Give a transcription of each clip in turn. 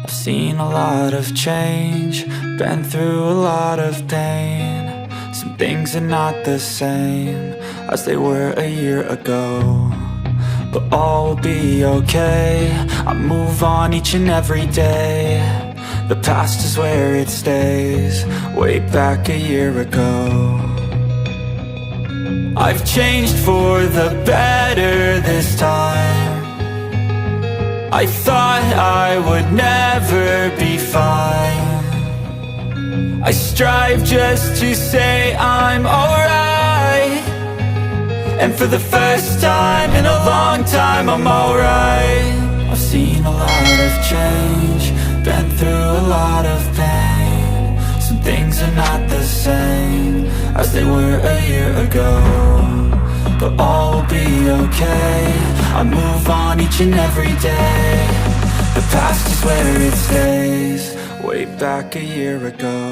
I've seen a lot of change, been through a lot of pain. Some things are not the same as they were a year ago, but all will be okay. I move on each and every day. The past is where it stays, way back a year ago. I've changed for the better this time. I thought I would never be fine. I strive just to say I'm alright, and for the first time in a long time I'm alright. I've seen a lot of change, been through a lot of pain. Some things are not the same as they were a year ago, but all will be okay. I move on each and every day. The past is where it stays, way back a year ago.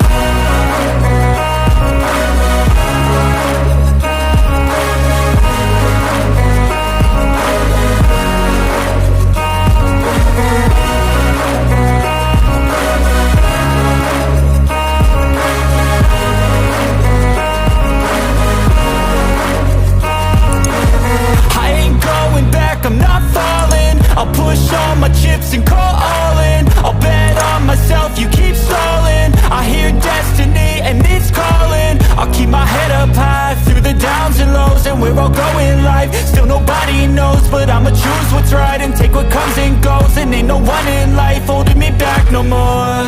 I'm not falling, I'll push all my chips and call all in. I'll bet on myself, you keep stalling. I hear destiny and it's calling. I'll keep my head up high through the downs and lows, and we're all going live. Still nobody knows, but I'ma choose what's right and take what comes and goes. And ain't no one in life holding me back no more.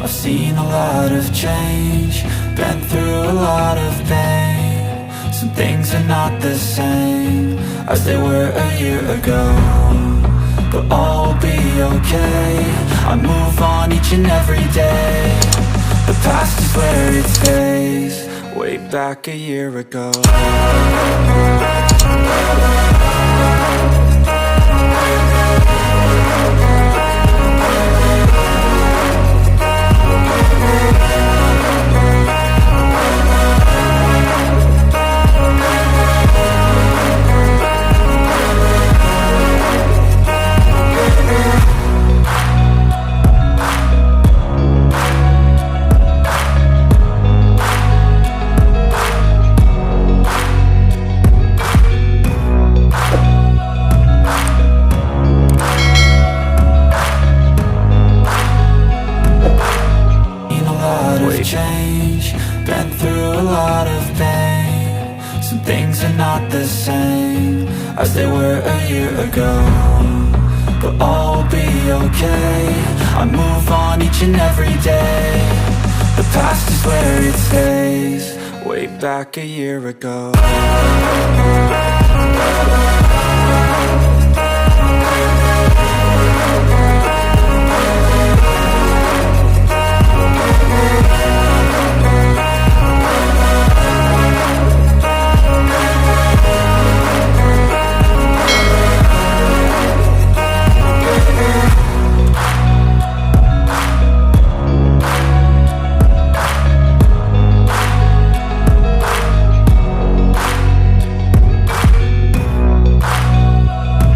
I've seen a lot of change, been through a lot of pain. Some things are not the same as they were a year ago, but all will be okay. I move on each and every day. The past is where it stays, way back a year ago. Change, been through a lot of pain. Some things are not the same as they were a year ago, but all will be okay. I move on each and every day. The past is where it stays, way back a year ago.